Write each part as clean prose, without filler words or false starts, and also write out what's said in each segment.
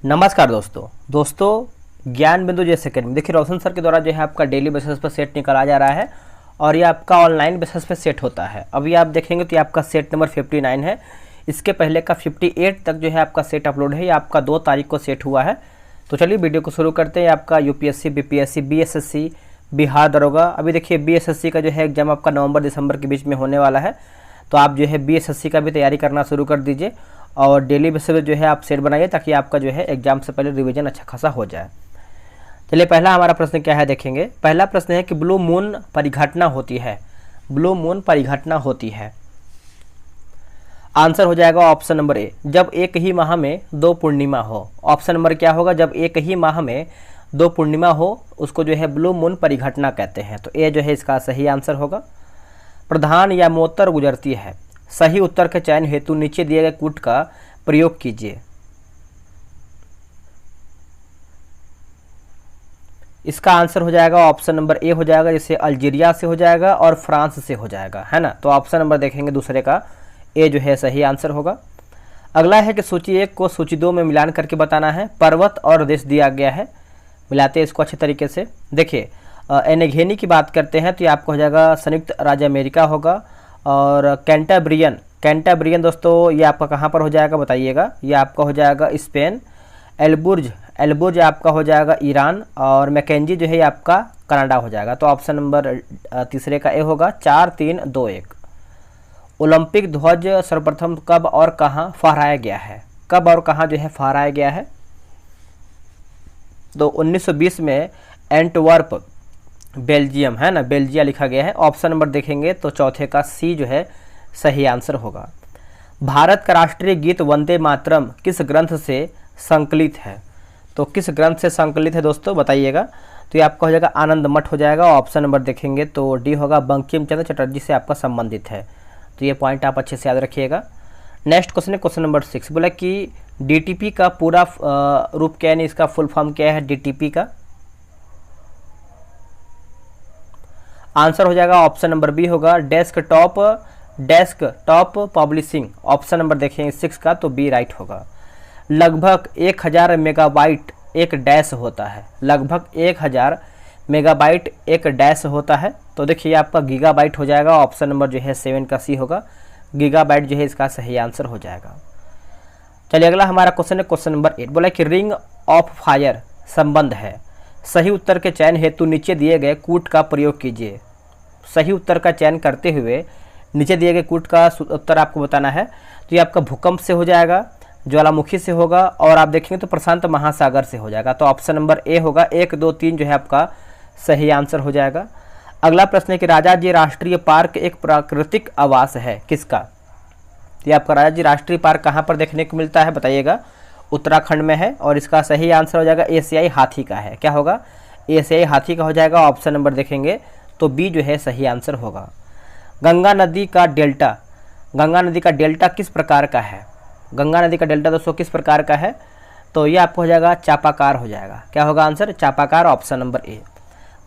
नमस्कार दोस्तों ज्ञान बिंदु जैसे अकेडमी देखिए रोशन सर के द्वारा जो है आपका डेली बेसिस पर सेट निकाला जा रहा है और ये आपका ऑनलाइन बेसिस पे सेट होता है। अभी आप देखेंगे तो ये आपका सेट नंबर 59 है। इसके पहले का 58 तक जो है आपका सेट अपलोड है। ये आपका 2 तारीख को सेट हुआ है। तो चलिए वीडियो को शुरू करते हैं। आपका यूपीएससी, बीपीएससी, बीएसएससी, बिहार दरोगा, अभी देखिए बीएसएससी का जो है एग्जाम आपका नवंबर दिसंबर के बीच में होने वाला है। तो आप जो है बीएसएससी का भी तैयारी करना शुरू कर दीजिए और डेली बेसिस पे जो है आप सेट बनाइए ताकि आपका जो है एग्जाम से पहले रिवीजन अच्छा खासा हो जाए। चलिए पहला हमारा प्रश्न क्या है देखेंगे। पहला प्रश्न है कि ब्लू मून परिघटना होती है। ब्लू मून परिघटना होती है। आंसर हो जाएगा ऑप्शन नंबर ए, जब एक ही माह में 2 पूर्णिमा हो। ऑप्शन नंबर क्या होगा, जब एक ही माह में 2 पूर्णिमा हो उसको जो है ब्लू मून परिघटना कहते हैं। तो ए जो है इसका सही आंसर होगा। प्रधान या मोतर गुजरती है। सही उत्तर के चयन हेतु नीचे दिए गए कूट का प्रयोग कीजिए। इसका आंसर हो जाएगा ऑप्शन नंबर ए हो जाएगा, जैसे अल्जीरिया से हो जाएगा और फ्रांस से हो जाएगा, है ना। तो ऑप्शन नंबर देखेंगे दूसरे का ए जो है सही आंसर होगा। अगला है कि सूची 1 को सूची 2 में मिलान करके बताना है। पर्वत और देश दिया गया है, मिलाते हैं इसको अच्छे तरीके से। देखिए एनेघेनी की बात करते हैं तो ये आपको हो जाएगा संयुक्त राज्य अमेरिका होगा। और कैंटाब्रियन दोस्तों ये आपका कहाँ पर हो जाएगा बताइएगा। ये आपका हो जाएगा स्पेन। एल्बुर्ज आपका हो जाएगा ईरान। और मैकेंजी जो है ये आपका कनाडा हो जाएगा। तो ऑप्शन नंबर तीसरे का ए होगा। 4, 3, 2, 1। ओलंपिक ध्वज सर्वप्रथम कब और कहाँ फहराया गया है। कब और कहाँ जो है फहराया गया है, तो 1920 में एंटवर्प बेल्जियम, है ना, बेल्जिया लिखा गया है। ऑप्शन नंबर देखेंगे तो चौथे का सी जो है सही आंसर होगा। भारत का राष्ट्रीय गीत वंदे मातरम किस ग्रंथ से संकलित है। तो किस ग्रंथ से संकलित है दोस्तों बताइएगा। तो ये आपका हो जाएगा आनंद मठ हो जाएगा। ऑप्शन नंबर देखेंगे तो डी होगा, बंकिम चंद्र चटर्जी से आपका संबंधित है। तो ये पॉइंट आप अच्छे से याद रखिएगा। नेक्स्ट क्वेश्चन है क्वेश्चन नंबर 6। बोला कि डीटीपी का पूरा रूप क्या है, इसका फुल फॉर्म क्या है डीटीपी का। आंसर हो जाएगा ऑप्शन नंबर बी होगा, डेस्कटॉप पब्लिशिंग। ऑप्शन नंबर देखेंगे 6 का तो बी राइट होगा। लगभग 1000 मेगाबाइट एक डैश होता है। लगभग 1000 मेगाबाइट एक डैश होता है। तो देखिए आपका गीगाबाइट हो जाएगा। ऑप्शन नंबर जो है 7 का सी होगा, गीगाबाइट जो है इसका सही आंसर हो जाएगा। चलिए अगला हमारा क्वेश्चन है क्वेश्चन नंबर 8। बोला कि रिंग ऑफ फायर संबंध है। सही उत्तर के चयन हेतु नीचे दिए गए कूट का प्रयोग कीजिए। सही उत्तर का चयन करते हुए नीचे दिए गए कूट का उत्तर आपको बताना है। तो ये आपका भूकंप से हो जाएगा, ज्वालामुखी से होगा और आप देखेंगे तो प्रशांत महासागर से हो जाएगा। तो ऑप्शन नंबर ए होगा, 1, 2, 3 जो है आपका सही आंसर हो जाएगा। अगला प्रश्न है कि राजाजी राष्ट्रीय पार्क एक प्राकृतिक आवास है किसका। तो ये आपका राजाजी राष्ट्रीय पार्क कहाँ पर देखने को मिलता है बताइएगा। उत्तराखंड में है और इसका सही आंसर हो जाएगा एशियाई हाथी का है। क्या होगा, एशियाई हाथी का हो जाएगा। ऑप्शन नंबर देखेंगे तो बी जो है सही आंसर होगा। गंगा नदी का डेल्टा किस प्रकार का है। गंगा नदी का डेल्टा दोस्तों किस प्रकार का है, तो ये आपको हो जाएगा चापाकार हो जाएगा। क्या होगा आंसर, चापाकार। Option number A.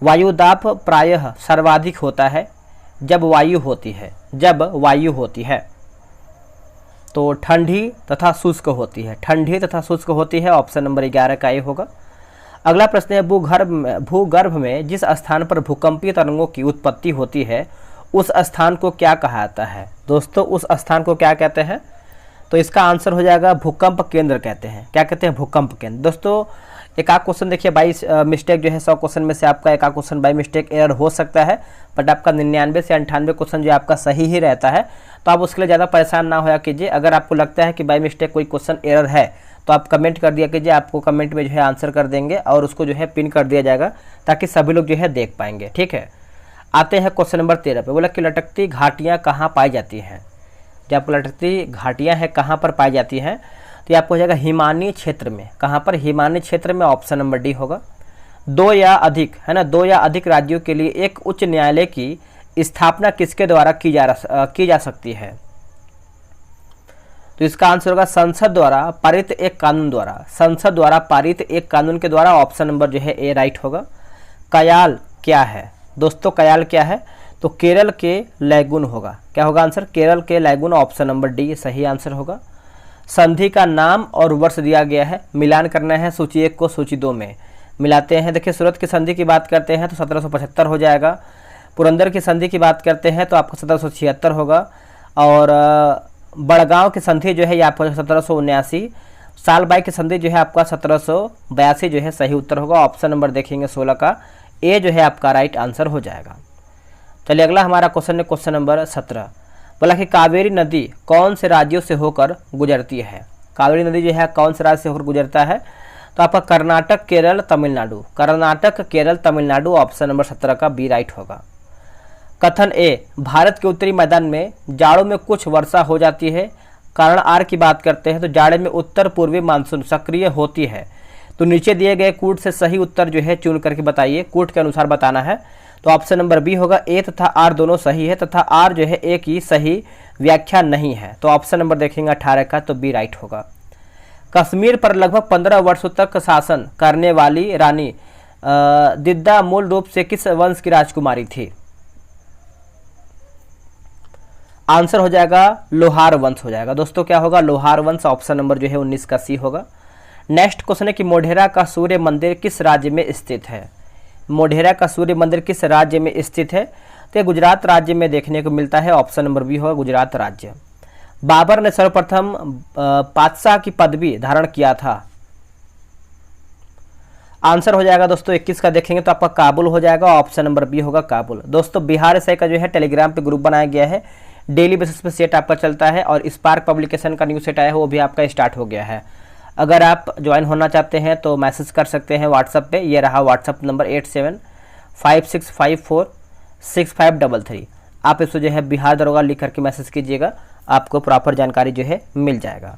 वायुदाब प्रायः सर्वाधिक होता है जब वायु होती है। तो ठंडी तथा शुष्क होती है। ऑप्शन नंबर 11 का ये होगा। अगला प्रश्न है भूगर्भ में जिस स्थान पर भूकंपीय तरंगों की उत्पत्ति होती है उस स्थान को क्या कहा जाता है। दोस्तों उस स्थान को क्या कहते हैं, तो इसका आंसर हो जाएगा भूकंप केंद्र कहते हैं। क्या कहते हैं, भूकंप केंद्र। दोस्तों एक आध क्वेश्चन देखिए 22 मिस्टेक जो है 100 क्वेश्चन में से आपका एक आध क्वेश्चन बाई मिस्टेक एरर हो सकता है, बट आपका 99 से 98 क्वेश्चन जो आपका सही ही रहता है। तो आप उसके लिए ज़्यादा परेशान ना होया कीजिए। अगर आपको लगता है कि बाई मिस्टेक कोई क्वेश्चन एरर है तो आप कमेंट कर दिया कीजिए, आपको कमेंट में जो है आंसर कर देंगे और उसको जो है पिन कर दिया जाएगा ताकि सभी लोग जो है देख पाएंगे। ठीक है, आते हैं क्वेश्चन नंबर 13 पे। बोला कि लटकती घाटियाँ कहाँ पाई जाती हैं। जब आपको लटकती घाटियाँ हैं कहाँ पर पाई जाती हैं, तो ये आपको हो जाएगा हिमानी क्षेत्र में। कहाँ पर, हिमानी क्षेत्र में। ऑप्शन नंबर डी होगा। 2 या अधिक, है ना, 2 या अधिक राज्यों के लिए एक उच्च न्यायालय की स्थापना किसके द्वारा की जा सकती है। तो इसका आंसर होगा संसद द्वारा पारित एक कानून के द्वारा। ऑप्शन नंबर जो है ए राइट होगा। कयाल क्या है दोस्तों, कयाल क्या है, तो केरल के लैगून होगा। क्या होगा आंसर, केरल के लैगून। ऑप्शन नंबर डी सही आंसर होगा। संधि का नाम और वर्ष दिया गया है, मिलान करना है सूची 1 को सूची 2 में मिलाते हैं। देखिए सूरत की संधि की बात करते हैं तो 1775 हो जाएगा। पुरंदर की संधि की बात करते हैं तो आपका 1776 होगा। और बड़गांव की संधि जो है ये आपका 1779। सालबाई की संधि जो है आपका 1782 जो है सही उत्तर होगा। ऑप्शन नंबर देखेंगे 16 का ए जो है आपका राइट आंसर हो जाएगा। चलिए अगला हमारा क्वेश्चन है क्वेश्चन नंबर 17। बोला कि कावेरी नदी कौन से राज्यों से होकर गुजरती है। कावेरी नदी जो है कौन से राज्य से होकर गुजरता है, तो आपका कर्नाटक, केरल, तमिलनाडु। कर्नाटक, केरल, तमिलनाडु। ऑप्शन नंबर 17 का बी राइट होगा। कथन ए, भारत के उत्तरी मैदान में जाड़ों में कुछ वर्षा हो जाती है। कारण आर की बात करते हैं तो जाड़े में उत्तर पूर्वी मानसून सक्रिय होती है। तो नीचे दिए गए कूट से सही उत्तर जो है चुन करके बताइए, कूट के अनुसार बताना है। तो ऑप्शन नंबर बी होगा। ए तथा आर दोनों सही है तथा आर जो है ए की सही व्याख्या नहीं है। तो ऑप्शन नंबर देखेंगे 18 का, तो बी राइट होगा। कश्मीर पर लगभग 15 वर्षों तक शासन करने वाली रानी दिद्दा मूल रूप से किस वंश की राजकुमारी थी। आंसर हो जाएगा लोहार वंश हो जाएगा। दोस्तों क्या होगा, लोहार वंश। ऑप्शन नंबर जो है 19 का सी होगा। नेक्स्ट क्वेश्चन है कि मोढेरा का सूर्य मंदिर किस राज्य में स्थित है। मोढेरा का सूर्य मंदिर किस राज्य में स्थित है, तो गुजरात राज्य में देखने को मिलता है। ऑप्शन नंबर बी होगा गुजरात राज्य। बाबर ने सर्वप्रथम पातशाह की पदवी धारण किया था। आंसर हो जाएगा दोस्तों 21 का देखेंगे तो आपका काबुल हो जाएगा। ऑप्शन नंबर बी होगा काबुल। दोस्तों बिहार एसआई का जो है टेलीग्राम पे ग्रुप बनाया गया है, डेली बेसिस पे सेट आपका चलता है और स्पार्क पब्लिकेशन का न्यू सेट आया है वो भी आपका स्टार्ट हो गया है। अगर आप ज्वाइन होना चाहते हैं तो मैसेज कर सकते हैं व्हाट्सअप पे। ये रहा व्हाट्सअप नंबर 8756546533। आप इसको जो है बिहार दरोगा लिख करके मैसेज कीजिएगा, आपको प्रॉपर जानकारी जो है मिल जाएगा।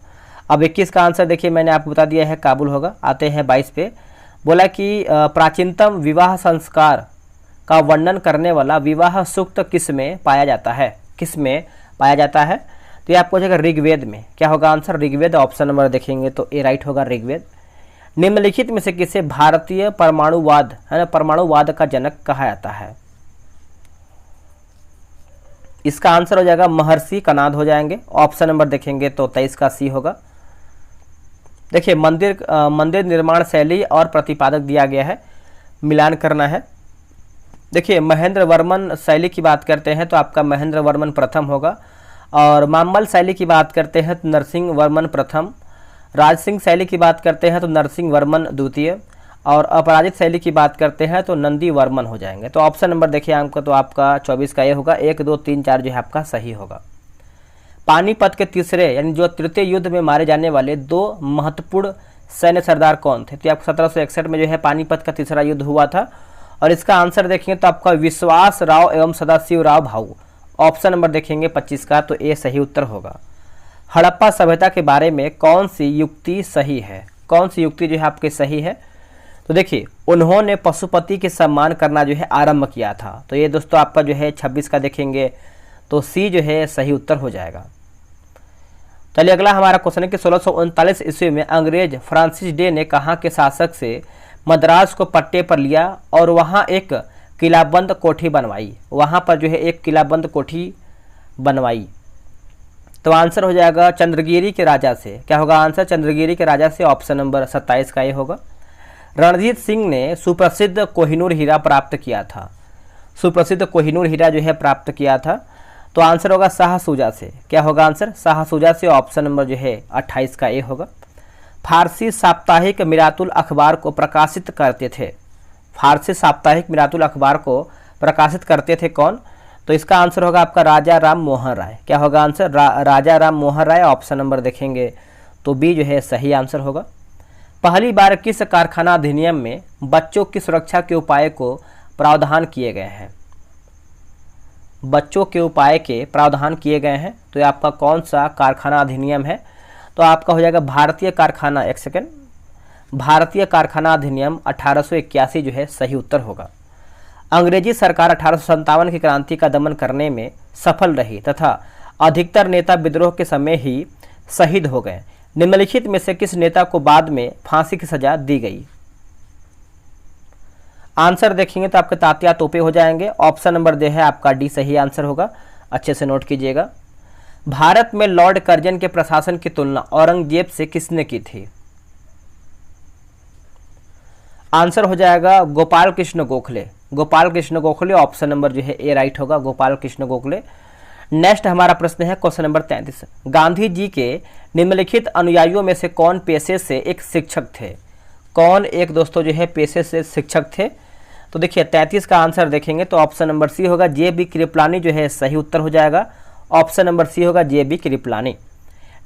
अब 21 का आंसर देखिए मैंने आपको बता दिया है काबुल होगा। आते हैं 22 पे। बोला कि प्राचीनतम विवाह संस्कार का वर्णन करने वाला विवाह सूक्त किस में पाया जाता है, किस में पाया जाता है, तो ये आपको हो जाएगा ऋग्वेद में। क्या होगा आंसर, ऋग्वेद। ऑप्शन नंबर देखेंगे तो ए राइट होगा ऋग्वेद। निम्नलिखित में से किसे भारतीय परमाणुवाद है ना, परमाणुवाद का जनक कहा जाता है। इसका आंसर हो जाएगा महर्षि कनाद हो जाएंगे। ऑप्शन नंबर देखेंगे तो 23 का सी होगा। देखिए मंदिर निर्माण शैली और प्रतिपादक दिया गया है, मिलान करना है। देखिए महेंद्र वर्मन शैली की बात करते हैं तो आपका महेंद्र वर्मन प्रथम होगा। और मामल शैली की बात करते हैं तो नरसिंह वर्मन प्रथम। राज सिंह शैली की बात करते हैं तो नरसिंह वर्मन द्वितीय। और अपराजित शैली की बात करते हैं तो नंदी वर्मन हो जाएंगे। तो ऑप्शन नंबर देखिए आपका तो आपका 24 का ये होगा। 1, 2, 3, 4 जो है आपका सही होगा। पानीपत के तीसरे यानी जो तृतीय युद्ध में मारे जाने वाले 2 महत्वपूर्ण सैन्य सरदार कौन थे, तो आपको 1761 में जो है पानीपत का तीसरा युद्ध हुआ था। और इसका आंसर देखेंगे तो आपका विश्वास राव एवं सदाशिव राव भाऊ। ऑप्शन नंबर देखेंगे 25 का, तो ए सही उत्तर होगा। हड़प्पा सभ्यता के बारे में कौन सी युक्ति सही है, कौन सी युक्ति जो है आपके सही है, तो देखिए उन्होंने पशुपति के सम्मान करना जो है आरंभ किया था। तो ये दोस्तों आपका जो है 26 का देखेंगे तो सी जो है सही उत्तर हो जाएगा। चलिए अगला हमारा क्वेश्चन है कि 1639 ईस्वी में अंग्रेज फ्रांसिस डे ने कहाँ के शासक से मद्रास को पट्टे पर लिया और वहाँ एक किलाबंद कोठी बनवाई, वहाँ पर जो है एक किलाबंद कोठी बनवाई। तो आंसर हो जाएगा चंद्रगिरी के राजा से। क्या होगा आंसर, चंद्रगिरी के राजा से। ऑप्शन नंबर 27 का ये होगा। रणजीत सिंह ने सुप्रसिद्ध कोहिनूर हीरा प्राप्त किया था, सुप्रसिद्ध कोहिनूर हीरा जो है प्राप्त किया था। तो आंसर होगा शाहसूजा से। क्या होगा आंसर, शाहसूजा से। ऑप्शन नंबर जो है 28 का ए होगा। फारसी साप्ताहिक मिरातुल अखबार को प्रकाशित करते थे, फारसी साप्ताहिक मिरातुल अखबार को प्रकाशित करते थे कौन, तो इसका आंसर होगा आपका राजा राम मोहन राय। क्या होगा आंसर, राजा राम मोहन राय। ऑप्शन नंबर देखेंगे तो बी जो है सही आंसर होगा। पहली बार किस कारखाना अधिनियम में बच्चों की सुरक्षा के उपाय को प्रावधान किए गए हैं, बच्चों के उपाय के प्रावधान किए गए हैं, तो ये आपका कौन सा कारखाना अधिनियम है, तो आपका हो जाएगा भारतीय कारखाना, एक सेकेंड, भारतीय कारखाना अधिनियम 1881 जो है सही उत्तर होगा। अंग्रेजी सरकार 1857 की क्रांति का दमन करने में सफल रही तथा अधिकतर नेता विद्रोह के समय ही शहीद हो गए। निम्नलिखित में से किस नेता को बाद में फांसी की सजा दी गई। आंसर देखेंगे तो आपके तात्या तोपे हो जाएंगे। ऑप्शन नंबर दे है आपका डी सही आंसर होगा, अच्छे से नोट कीजिएगा। भारत में लॉर्ड कर्जन के प्रशासन की तुलना औरंगजेब से किसने की थी? आंसर हो जाएगा गोपाल कृष्ण गोखले। गोपाल कृष्ण गोखले, ऑप्शन नंबर जो है ए राइट होगा, गोपाल कृष्ण गोखले। नेक्स्ट हमारा प्रश्न है क्वेश्चन नंबर 33। गांधी जी के निम्नलिखित अनुयायियों में से कौन पेशे से एक शिक्षक थे? कौन एक दोस्तों जो है पेशे से शिक्षक थे? तो देखिए 33 का आंसर देखेंगे तो ऑप्शन नंबर सी होगा, जे.बी. कृपलानी जो है सही उत्तर हो जाएगा। ऑप्शन नंबर सी होगा, जे.बी. कृपलानी।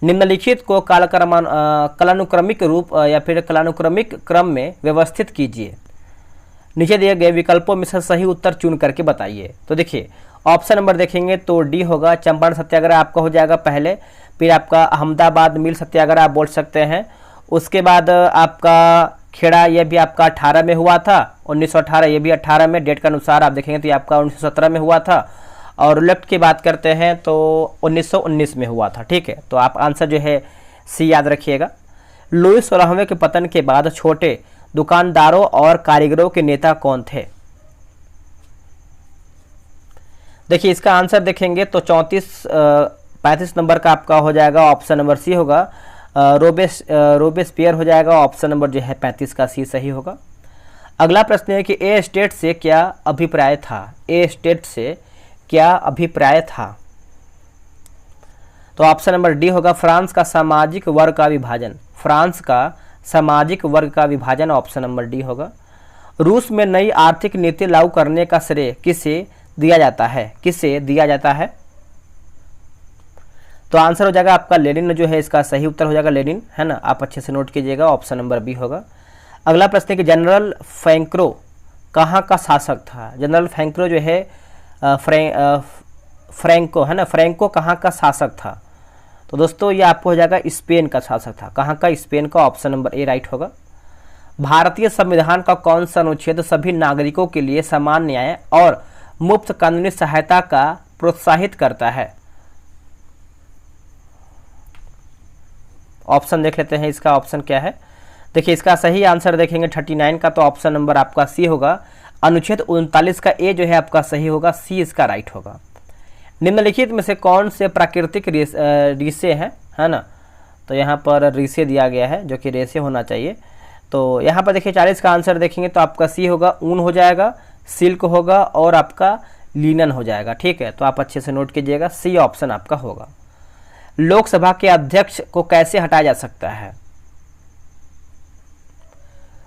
निम्नलिखित को कालानुक्रमिक रूप या फिर कालानुक्रमिक क्रम में व्यवस्थित कीजिए। नीचे दिए गए विकल्पों में से सही उत्तर चुन करके बताइए। तो देखिए ऑप्शन नंबर देखेंगे तो डी होगा, चंपारण सत्याग्रह आपका हो जाएगा पहले, फिर आपका अहमदाबाद मिल सत्याग्रह आप बोल सकते हैं। उसके बाद आपका खेड़ा, ये भी आपका 18 में हुआ था, 1918, ये भी 18 में, डेट के अनुसार आप देखेंगे तो ये आपका 1917 में हुआ था। और लेफ्ट की बात करते हैं तो 1919 में हुआ था। ठीक है, तो आप आंसर जो है सी याद रखिएगा। लुई 16वें के पतन के बाद छोटे दुकानदारों और कारीगरों के नेता कौन थे? देखिए इसका आंसर देखेंगे तो 35 नंबर का आपका हो जाएगा, ऑप्शन नंबर सी होगा, रोबेस्पियर हो जाएगा। ऑप्शन नंबर जो है 35 का सी सही होगा। अगला प्रश्न है कि ए स्टेट से क्या अभिप्राय था? ए स्टेट से क्या अभिप्राय था? तो ऑप्शन नंबर डी होगा, फ्रांस का सामाजिक वर्ग का विभाजन। फ्रांस का सामाजिक वर्ग का विभाजन, ऑप्शन नंबर डी होगा। रूस में नई आर्थिक नीति लागू करने का श्रेय किसे दिया जाता है? किसे दिया जाता है? तो आंसर हो जाएगा आपका लेनिन जो है, इसका सही उत्तर हो जाएगा लेनिन, है ना। आप अच्छे से नोट कीजिएगा, ऑप्शन नंबर बी होगा। अगला प्रश्न है कि जनरल फ्रैंको कहाँ का शासक था? जनरल फ्रैंको जो है फ्रैंको, है ना, फ्रैंको कहाँ का शासक था? तो दोस्तों ये आपको हो जाएगा स्पेन का शासक था। कहाँ का? स्पेन का। ऑप्शन नंबर ए राइट होगा। भारतीय संविधान का कौन सा अनुच्छेद सभी नागरिकों के लिए समान न्याय और मुफ्त कानूनी सहायता का प्रोत्साहित करता है? ऑप्शन देख लेते हैं, इसका ऑप्शन क्या है। देखिए इसका सही आंसर देखेंगे 39 का, तो ऑप्शन नंबर आपका सी होगा, अनुच्छेद 39 का ए जो है आपका सही होगा, सी इसका राइट होगा। निम्नलिखित में से कौन से प्राकृतिक रेशे हैं, है ना। तो यहाँ पर रेशे दिया गया है जो कि रेशे होना चाहिए। तो यहाँ पर देखिए 40 का आंसर देखेंगे तो आपका सी होगा, ऊन हो जाएगा, सिल्क होगा और आपका लिनन हो जाएगा। ठीक है, तो आप अच्छे से नोट कीजिएगा, सी ऑप्शन आपका होगा। लोकसभा के अध्यक्ष को कैसे हटाया जा सकता है?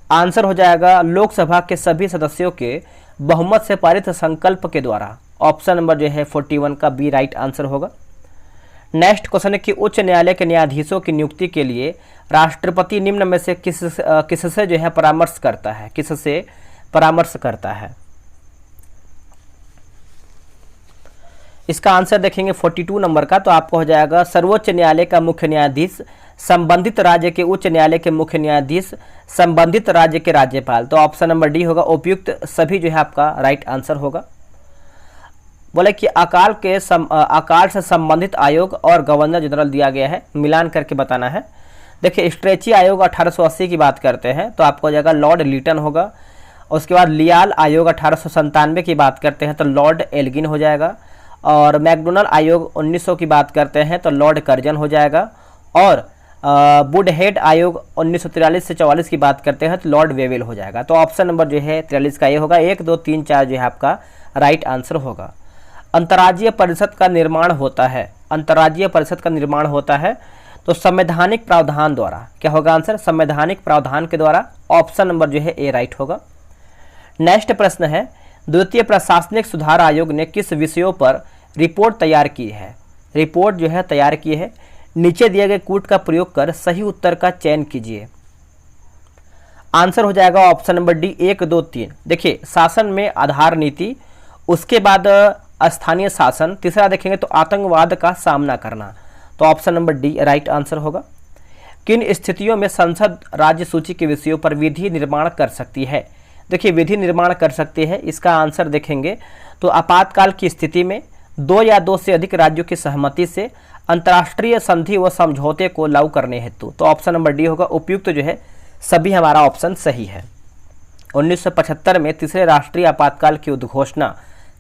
आंसर हो जाएगा लोकसभा के सभी सदस्यों के बहुमत से पारित संकल्प के द्वारा। ऑप्शन नंबर जो है 41 का बी राइट आंसर होगा। नेक्स्ट क्वेश्चन है कि उच्च न्यायालय के न्यायाधीशों की नियुक्ति के लिए राष्ट्रपति निम्न में से किससे जो है परामर्श करता है? किससे परामर्श करता है? इसका आंसर देखेंगे 42 नंबर का, तो आपको हो जाएगा सर्वोच्च न्यायालय का मुख्य न्यायाधीश, संबंधित राज्य के उच्च न्यायालय के मुख्य न्यायाधीश, संबंधित राज्य के राज्यपाल। तो ऑप्शन नंबर डी होगा, उपयुक्त सभी जो है आपका राइट आंसर होगा। बोले कि अकाल से संबंधित आयोग और गवर्नर जनरल दिया गया है, मिलान करके बताना है। देखिए स्ट्रेची आयोग 1880 की बात करते हैं तो आपको हो जाएगा लॉर्ड लिटन होगा। उसके बाद लियाल आयोग 1897 की बात करते हैं तो लॉर्ड एल्गिन हो जाएगा। और मैकडोनल्ड आयोग 1900 की बात करते हैं तो लॉर्ड कर्जन हो जाएगा। और वुडहेड आयोग 1943 से 44 की बात करते हैं तो लॉर्ड वेवेल हो जाएगा। तो ऑप्शन नंबर जो है 43 का ये होगा, 1, 2, 3, 4 जो है आपका राइट आंसर होगा। अंतर्राज्यीय परिषद का निर्माण होता है, अंतर्राज्यीय परिषद का निर्माण होता है तो संवैधानिक प्रावधान द्वारा। क्या होगा आंसर? संवैधानिक प्रावधान के द्वारा। ऑप्शन नंबर जो है ए राइट होगा। नेक्स्ट प्रश्न है, द्वितीय प्रशासनिक सुधार आयोग ने किस विषयों पर रिपोर्ट तैयार की है? रिपोर्ट जो है तैयार की है। नीचे दिए गए कूट का प्रयोग कर सही उत्तर का चयन कीजिए। आंसर हो जाएगा ऑप्शन नंबर डी, 1, 2, 3। देखिए शासन में आधार नीति, उसके बाद स्थानीय शासन, तीसरा देखेंगे तो आतंकवाद का सामना करना। तो option number D right answer होगा। किन स्थितियों में संसद राज्य सूची के विषयों पर विधि निर्माण कर सकती है? देखिए विधि निर्माण कर सकती है, इसका आंसर देखेंगे तो आपातकाल की स्थिति में, 2 या 2 से अधिक राज्यों की सहमति से, अंतर्राष्ट्रीय संधि व समझौते को लागू करने हेतु। तो ऑप्शन नंबर डी होगा, उपयुक्त जो है सभी हमारा ऑप्शन सही है। 1975 में तीसरे राष्ट्रीय आपातकाल की उद्घोषणा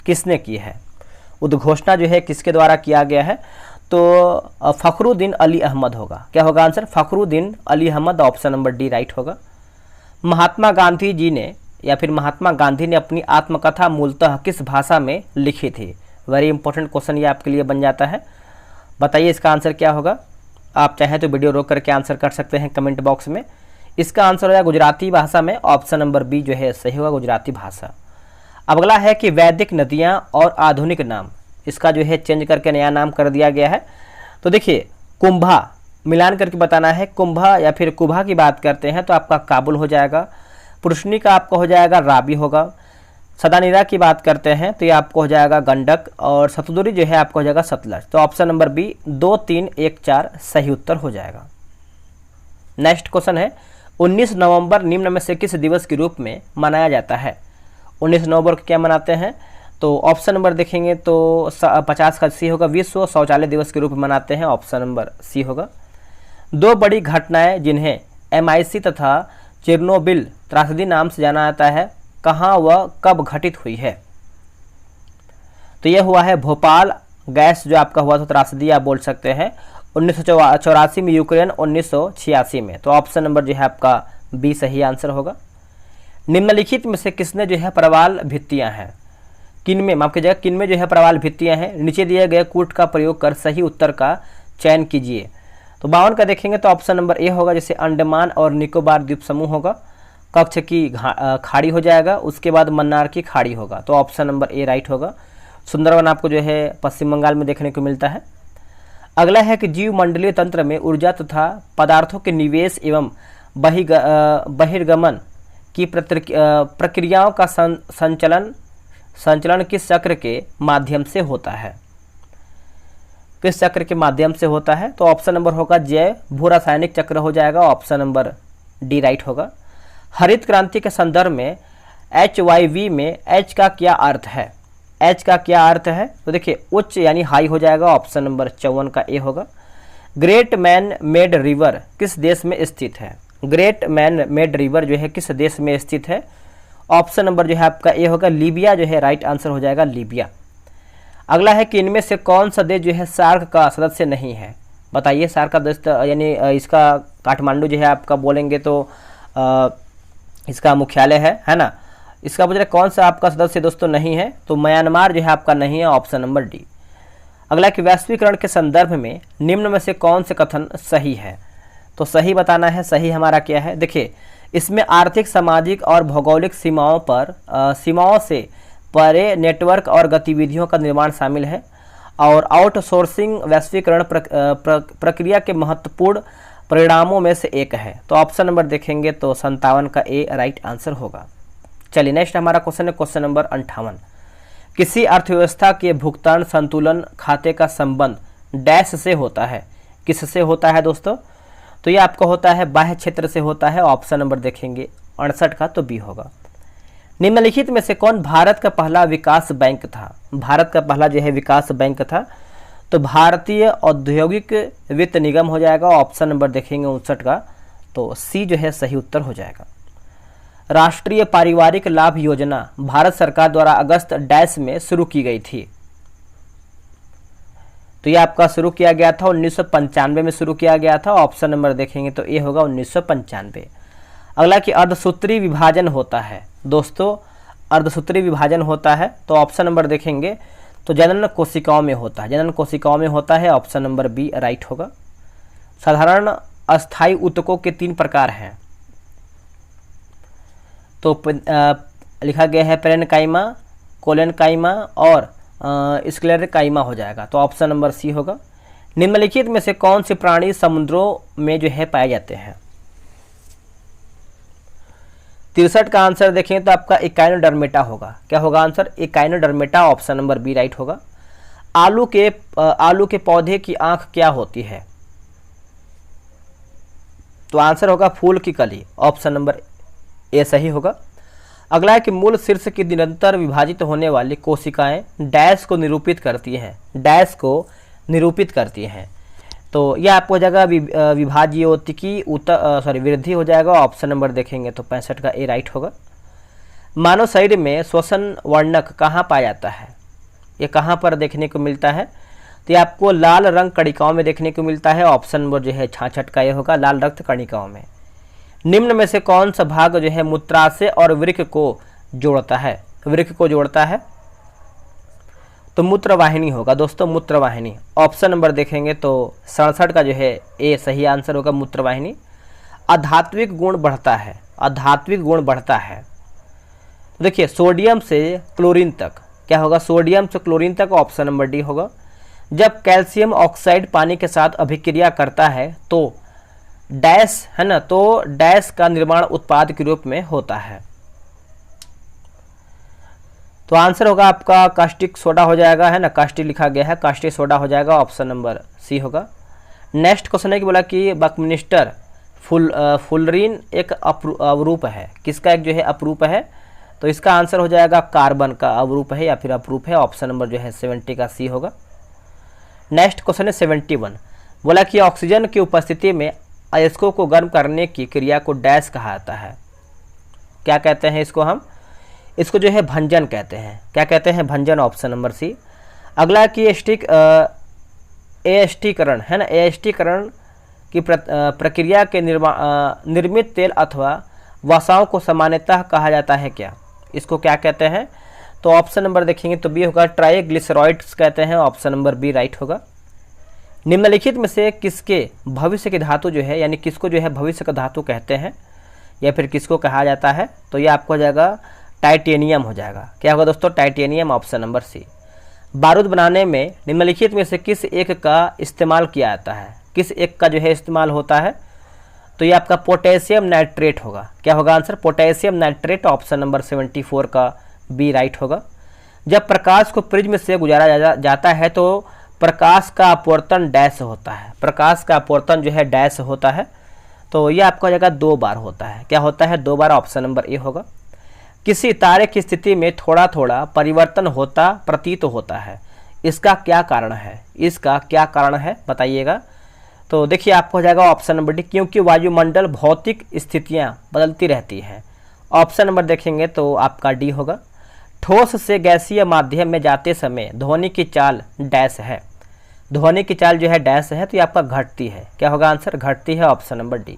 किसने की है? उद्घोषणा जो है किसके द्वारा किया गया है? तो फ़खरुद्दीन अली अहमद होगा। क्या होगा answer? Fakhruddin Ali Ahmed, option number D right होगा। महात्मा गांधी जी ने या फिर महात्मा गांधी ने अपनी आत्मकथा मूलतः किस भाषा में लिखी थी? वेरी इंपॉर्टेंट क्वेश्चन ये आपके लिए बन जाता है। बताइए इसका आंसर क्या होगा। आप चाहें तो वीडियो रोक करके आंसर कर सकते हैं कमेंट बॉक्स में। इसका आंसर हो जाएगा गुजराती भाषा में, ऑप्शन नंबर बी जो है सही होगा, गुजराती भाषा। अब अगला है कि वैदिक नदियाँ और आधुनिक नाम, इसका जो है चेंज करके नया नाम कर दिया गया है। तो देखिए कुंभा, मिलान करके बताना है। कुंभा या फिर कुभा की बात करते हैं तो आपका काबुल हो जाएगा। पुरुषनी का आपका हो जाएगा राबी होगा। सदानीरा की बात करते हैं तो ये आपको हो जाएगा गंडक, और सतलुज जो है आपको हो जाएगा सतलज। तो ऑप्शन नंबर बी 2, 3, 1, 4 सही उत्तर हो जाएगा। नेक्स्ट क्वेश्चन है 19 नवंबर निम्न में से किस दिवस के रूप में मनाया जाता है? 19 नवंबर को क्या मनाते हैं? तो ऑप्शन नंबर देखेंगे तो 50 का सी होगा, विश्व शौचालय दिवस के रूप में मनाते हैं, ऑप्शन नंबर सी होगा। दो बड़ी घटनाएं जिन्हें MIC तथा चेरनोबिल त्रासदी नाम से जाना जाता है, कहाँ व कब घटित हुई है? तो यह हुआ है भोपाल गैस जो आपका हुआ था त्रासदी, आप बोल सकते हैं 1984 में, यूक्रेन 1986 में। तो ऑप्शन नंबर जो है आपका बी सही आंसर होगा। निम्नलिखित में से किसने जो है प्रवाल भित्तियां हैं? किनमें, माफ कीजिएगा, किनमें जो है प्रवाल भित्तियां हैं? नीचे दिए गए कूट का प्रयोग कर सही उत्तर का चयन कीजिए। तो 52 का देखेंगे तो ऑप्शन नंबर ए होगा, जैसे अंडमान और निकोबार द्वीप समूह होगा। कच्छ की खाड़ी हो जाएगा, उसके बाद मन्नार की खाड़ी होगा। तो ऑप्शन नंबर ए राइट होगा। सुंदरवन आपको जो है पश्चिम बंगाल में देखने को मिलता है। अगला है कि जीव मंडलीय तंत्र में ऊर्जा तथा पदार्थों के निवेश एवं बहिर्गमन की प्रक्रियाओं का संचलन किस चक्र के माध्यम से होता है? किस चक्र के माध्यम से होता है? तो ऑप्शन नंबर होगा जैव भू रासायनिक चक्र हो जाएगा, ऑप्शन नंबर डी राइट होगा। हरित क्रांति के संदर्भ में HYV में H का क्या अर्थ है? H का क्या अर्थ है? तो देखिए उच्च यानी हाई हो जाएगा, ऑप्शन नंबर 54 का ए होगा। ग्रेट मैन मेड रिवर किस देश में स्थित है? ग्रेट मैन मेड रिवर जो है किस देश में स्थित है? ऑप्शन नंबर जो है आपका ए होगा, लीबिया जो है राइट आंसर हो जाएगा, लीबिया। अगला है कि इनमें से कौन सा देश जो है सार्क का सदस्य नहीं है? बताइए सार्क का देश यानी इसका काठमांडू जो है आपका बोलेंगे तो इसका मुख्यालय है ना। इसका पूछ रहे कौन सा आपका सदस्य दोस्तों नहीं है? तो म्यांमार जो है आपका नहीं है, ऑप्शन नंबर डी। अगला कि वैश्वीकरण के संदर्भ में निम्न में से कौन से कथन सही है? तो सही बताना है। सही हमारा क्या है? देखिए इसमें आर्थिक, सामाजिक और भौगोलिक सीमाओं से परे नेटवर्क और गतिविधियों का निर्माण शामिल है, और आउटसोर्सिंग वैश्वीकरण प्रक्रिया के महत्वपूर्ण परिणामों में से एक है। तो ऑप्शन नंबर देखेंगे तो 57 का ए राइट आंसर होगा। चलिए नेक्स्ट हमारा क्वेश्चन है क्वेश्चन नंबर 58। किसी अर्थव्यवस्था के भुगतान संतुलन खाते का संबंध डैश से होता है? किससे होता है दोस्तों? तो ये आपका होता है बाह्य क्षेत्र से होता है, ऑप्शन नंबर देखेंगे 68 का तो बी होगा। निम्नलिखित में से कौन भारत का पहला विकास बैंक था? भारत का पहला जो है विकास बैंक था तो भारतीय औद्योगिक वित्त निगम हो जाएगा, ऑप्शन नंबर देखेंगे 59 का तो सी जो है सही उत्तर हो जाएगा। राष्ट्रीय पारिवारिक लाभ योजना भारत सरकार द्वारा अगस्त डैश में शुरू की गई थी। तो ये आपका शुरू किया गया था 1995 में शुरू किया गया था, ऑप्शन नंबर देखेंगे तो ये होगा 1995। अगला कि अर्धसूत्री विभाजन होता है दोस्तों, अर्धसूत्री विभाजन होता है तो ऑप्शन नंबर देखेंगे तो जनन कोशिकाओं में होता है, जनन कोशिकाओं में होता है, ऑप्शन नंबर बी राइट होगा। साधारण अस्थायी ऊतकों के 3 प्रकार हैं तो लिखा गया है पेरेन्काइमा, कोलेनकाइमा और स्क्लेरेकाइमा हो जाएगा, तो ऑप्शन नंबर सी होगा। निम्नलिखित में से कौन से प्राणी समुद्रों में जो है पाए जाते हैं? 63 का आंसर देखें तो आपका इकाइनोडर्मेटा होगा। क्या होगा answer? Echinodermata, option number B right होगा। आलू के पौधे की आंख क्या होती है? तो आंसर होगा फूल की कली, ऑप्शन नंबर ए सही होगा। अगला है कि मूल शीर्ष की निरंतर विभाजित होने वाली कोशिकाएं डैश को निरूपित करती हैं, डैश को निरूपित करती हैं। तो यह आपको जगह विभाज्योतिकी वृद्धि हो जाएगा, ऑप्शन नंबर देखेंगे तो 65 का ए राइट होगा। मानव शरीर में श्वसन वर्णक कहाँ पाया जाता है? ये कहाँ पर देखने को मिलता है? तो ये आपको लाल रंग कणिकाओं में देखने को मिलता है। ऑप्शन नंबर जो है 66 का ये होगा, लाल रक्त कणिकाओं में। निम्न में से कौन सा भाग जो है मूत्राशय और वृक्क को जोड़ता है? वृक्क को जोड़ता है तो मूत्रवाहिनी होगा दोस्तों, मूत्रवाहिनी। ऑप्शन नंबर देखेंगे तो 67 का जो है ए सही आंसर होगा, मूत्रवाहिनी। आध्यात्मिक गुण बढ़ता है, आध्यात्मिक गुण बढ़ता है। देखिए सोडियम से क्लोरीन तक क्या होगा? सोडियम से क्लोरीन तक ऑप्शन नंबर डी होगा। जब कैल्शियम ऑक्साइड पानी के साथ अभिक्रिया करता है तो डैश है ना, तो डैश का निर्माण उत्पाद के रूप में होता है। तो आंसर होगा आपका कास्टिक सोडा हो जाएगा, है ना, कास्टिक लिखा गया है, कास्टिक सोडा हो जाएगा, ऑप्शन नंबर सी होगा। नेक्स्ट क्वेश्चन है कि बोला कि बकमिस्टर फुलरीन एक अवरूप है, किसका एक जो है अपरूप है? तो इसका आंसर हो जाएगा कार्बन का अवरूप है या फिर अपरूप है, ऑप्शन नंबर जो है 70 का सी होगा। नेक्स्ट क्वेश्चन है 71, बोला कि ऑक्सीजन की उपस्थिति में अयस्कों को गर्म करने की क्रिया को डैश कहा जाता है। क्या कहते हैं इसको? हम इसको जो है भंजन कहते हैं। क्या कहते हैं? भंजन, ऑप्शन नंबर सी। अगला कि एस्टीकरण है ना, एस्टीकरण की प्रक्रिया के निर्मित तेल अथवा वसाओं को सामान्यतः कहा जाता है क्या? इसको क्या कहते हैं? तो ऑप्शन नंबर देखेंगे तो बी होगा, ट्राइग्लिसराइड्स कहते हैं, ऑप्शन नंबर बी राइट होगा। निम्नलिखित में से किसके भविष्य की धातु जो है, यानी किसको जो है भविष्य का धातु कहते हैं या फिर किसको कहा जाता है? तो ये आपको हो जाएगा टाइटेनियम हो जाएगा। क्या होगा दोस्तों? Titanium, option number C. बारूद बनाने में निम्नलिखित में से किस एक का इस्तेमाल किया जाता है? किस एक का जो है इस्तेमाल होता है? तो ये आपका पोटेशियम नाइट्रेट होगा। क्या होगा answer? Potassium nitrate, option number 74 का बी राइट होगा। जब प्रकाश को प्रिज्म से गुजारा जाता है तो प्रकाश का अपवर्तन डैश होता है, प्रकाश का अपवर्तन जो है डैश होता है। तो ये आपका जगह 2 बार होता है। क्या होता है? 2 बार, ऑप्शन नंबर ए होगा। किसी तारे की स्थिति में थोड़ा थोड़ा परिवर्तन होता प्रतीत होता है, इसका क्या कारण है? इसका क्या कारण है बताइएगा। तो देखिए आपको हो जाएगा ऑप्शन नंबर डी, क्योंकि वायुमंडल भौतिक स्थितियां बदलती रहती है। ऑप्शन नंबर देखेंगे तो आपका डी होगा। ठोस से गैसीय माध्यम में जाते समय ध्वनि की चाल डैश है, ध्वनि की चाल जो है डैश है, तो ये आपका घटती है। क्या होगा आंसर? घटती है, ऑप्शन नंबर डी।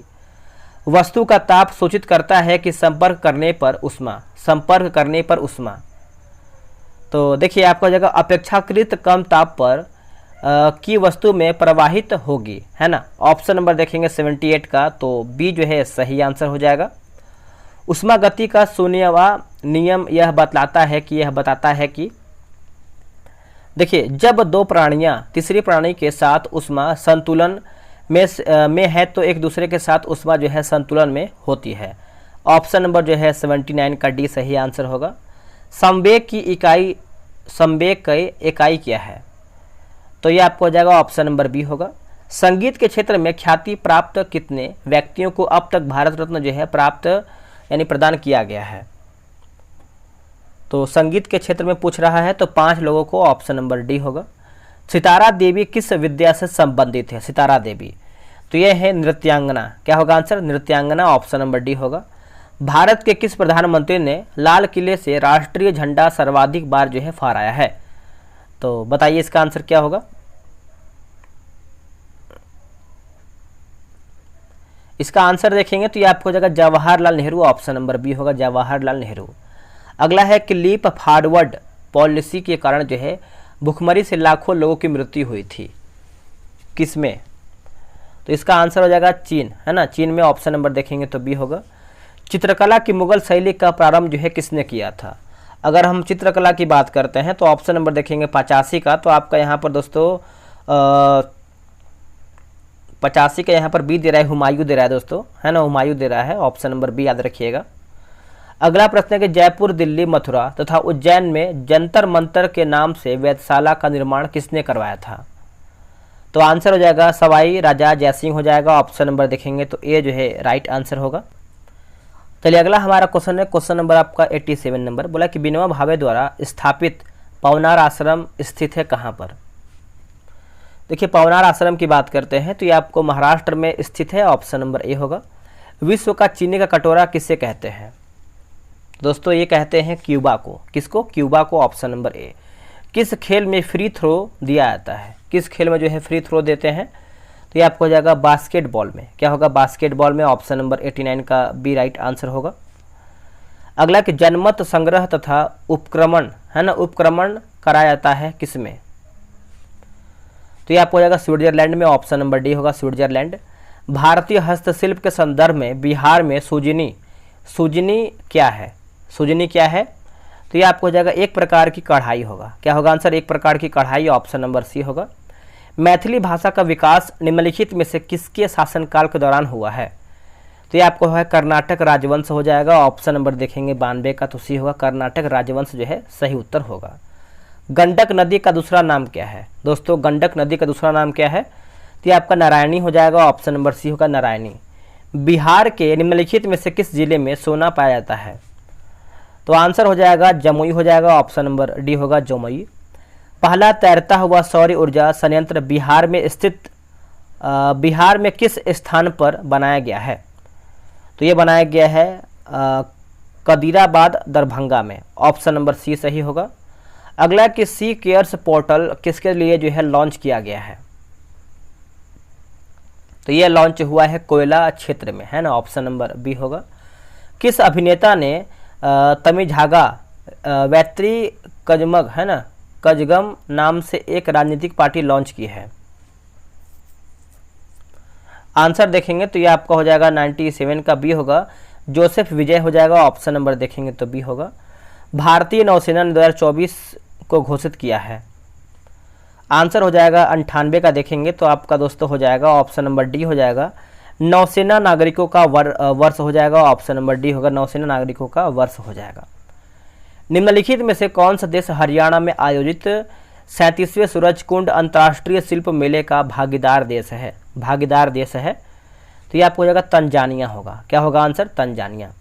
वस्तु का ताप सूचित करता है कि संपर्क करने पर उष्मा, संपर्क करने पर उष्मा। तो देखिए आपका जगह अपेक्षाकृत कम ताप पर की वस्तु में प्रवाहित होगी, है ना। ऑप्शन नंबर देखेंगे 78 का, तो बी जो है सही आंसर हो जाएगा। उष्मा गति का शून्यवां नियम यह बताता है कि देखिए जब 2 प्राणियां तीसरी प्राणी के साथ उष्मा संतुलन में है तो एक दूसरे के साथ उष्मा जो है संतुलन में होती है। ऑप्शन नंबर जो है 79 का डी सही आंसर होगा। संवेग की इकाई क्या है? तो ये आपको हो जाएगा ऑप्शन नंबर बी होगा। संगीत के क्षेत्र में ख्याति प्राप्त कितने व्यक्तियों को अब तक भारत रत्न जो है प्राप्त यानी प्रदान किया गया है? तो संगीत के क्षेत्र में पूछ रहा है तो 5 लोगों को, ऑप्शन नंबर डी होगा। सितारा देवी किस विद्या से संबंधित है? सितारा देवी, तो यह है नृत्यांगना। क्या होगा आंसर? नृत्यांगना, ऑप्शन नंबर डी होगा। भारत के किस प्रधानमंत्री ने लाल किले से राष्ट्रीय झंडा सर्वाधिक बार जो है फहराया है? तो बताइए इसका आंसर क्या होगा? इसका आंसर देखेंगे तो ये आपको जगह Jawaharlal Nehru, option number B होगा, जवाहरलाल नेहरू। अगला है कि लीप फॉरवर्ड पॉलिसी के कारण जो है भुखमरी से लाखों लोगों की मृत्यु हुई थी, किसमें? तो इसका आंसर हो जाएगा चीन, है ना, चीन में। ऑप्शन नंबर देखेंगे तो बी होगा। चित्रकला की मुगल शैली का प्रारंभ जो है किसने किया था? अगर हम चित्रकला की बात करते हैं तो ऑप्शन नंबर देखेंगे 85 का, तो आपका यहाँ पर दोस्तों 85 का यहाँ पर बी दे रहा है, हुमायूं दे रहा है दोस्तों, है ना, हुमायूं दे रहा है। ऑप्शन नंबर बी याद रखिएगा। अगला प्रश्न है कि जयपुर, दिल्ली, मथुरा तथा उज्जैन में जंतर मंतर के नाम से वेधशाला का निर्माण किसने करवाया था? तो आंसर हो जाएगा सवाई राजा जयसिंह हो जाएगा। ऑप्शन नंबर देखेंगे तो ए जो है राइट आंसर होगा। चलिए अगला हमारा क्वेश्चन है, क्वेश्चन नंबर आपका 87 नंबर। बोला कि विनोबा भावे द्वारा स्थापित पवनार आश्रम स्थित है कहाँ पर? देखिए पवनार आश्रम की बात करते हैं तो ये आपको महाराष्ट्र में स्थित है। ऑप्शन नंबर ए होगा। विश्व का चीनी का कटोरा किसे कहते हैं? दोस्तों ये कहते हैं क्यूबा को। किसको? क्यूबा को, ऑप्शन नंबर ए। किस खेल में फ्री थ्रो दिया जाता है? किस खेल में जो है फ्री थ्रो देते हैं? तो ये आपको हो जाएगा बास्केटबॉल में। क्या होगा? बास्केटबॉल में। ऑप्शन नंबर 89 का बी राइट आंसर होगा। अगला कि जनमत संग्रह तथा उपक्रमण है ना, उपक्रमण कराया जाता है किस में? तो ये आपको हो जाएगा स्विट्जरलैंड में। ऑप्शन नंबर डी होगा स्विट्जरलैंड। भारतीय हस्तशिल्प के संदर्भ में बिहार में सुजनी क्या है? सुजनी क्या है? तो ये आपको हो जाएगा एक प्रकार की कढ़ाई होगा। क्या होगा आंसर? एक प्रकार की कढ़ाई। ऑप्शन नंबर सी होगा। मैथिली भाषा का विकास निम्नलिखित में से किसके शासनकाल के दौरान हुआ है? तो ये आपको है कर्नाटक राजवंश हो जाएगा। ऑप्शन नंबर देखेंगे 92 का, तो सी होगा कर्नाटक राजवंश जो है सही उत्तर होगा। गंडक नदी का दूसरा नाम क्या है? दोस्तों गंडक नदी का दूसरा नाम क्या है? तो ये आपका नारायणी हो जाएगा। ऑप्शन नंबर सी होगा नारायणी। बिहार के निम्नलिखित में से किस जिले में सोना पाया जाता है? तो आंसर हो जाएगा जमुई हो जाएगा। ऑप्शन नंबर डी होगा जमुई। पहला तैरता हुआ सौर ऊर्जा संयंत्र बिहार में किस स्थान पर बनाया गया है? तो ये बनाया गया है कदीराबाद दरभंगा में। ऑप्शन नंबर सी सही होगा। अगला कि सी केयर्स पोर्टल किसके लिए जो है लॉन्च किया गया है? तो ये लॉन्च हुआ है कोयला क्षेत्र में, है ना। ऑप्शन नंबर बी होगा। किस अभिनेता ने तमिझागा वैत्री कजमग है ना, कजगम नाम से एक राजनीतिक पार्टी लॉन्च की है? आंसर देखेंगे तो ये आपका हो जाएगा 97 का बी होगा। जोसेफ विजय हो जाएगा। ऑप्शन नंबर देखेंगे तो बी होगा। भारतीय नौसेना ने 2024 को घोषित किया है? आंसर हो जाएगा 98 का देखेंगे तो आपका दोस्तों हो जाएगा ऑप्शन नंबर डी हो जाएगा। नौसेना नागरिकों का वर्ष हो जाएगा। ऑप्शन नंबर डी होगा नौसेना नागरिकों का वर्ष हो जाएगा। निम्नलिखित में से कौन सा देश हरियाणा में आयोजित 37वें सूरजकुंड अंतर्राष्ट्रीय शिल्प मेले का भागीदार देश है? तो ये आपको हो जाएगा तंजानिया होगा। क्या होगा आंसर? तंजानिया।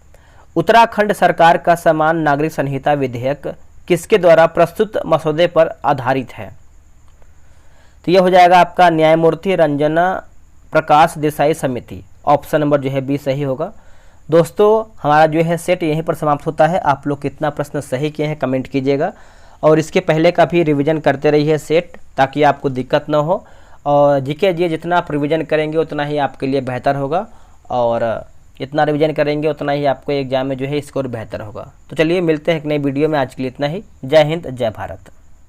उत्तराखंड सरकार का समान नागरिक संहिता विधेयक किसके द्वारा प्रस्तुत मसौदे पर आधारित है? तो ये हो जाएगा आपका न्यायमूर्ति रंजना प्रकाश देसाई समिति। ऑप्शन नंबर जो है बी सही होगा। दोस्तों हमारा जो है सेट यहीं पर समाप्त होता है। आप लोग कितना प्रश्न सही किए हैं कमेंट कीजिएगा, और इसके पहले का भी रिवीजन करते रहिए सेट, ताकि आपको दिक्कत ना हो। और जीके जितना आप रिवीजन करेंगे उतना ही आपके लिए बेहतर होगा, और जितना रिवीजन करेंगे उतना ही आपको एग्जाम में जो है स्कोर बेहतर होगा। तो चलिए मिलते हैं एक नई वीडियो में। आज के लिए इतना ही। जय हिंद, जय भारत।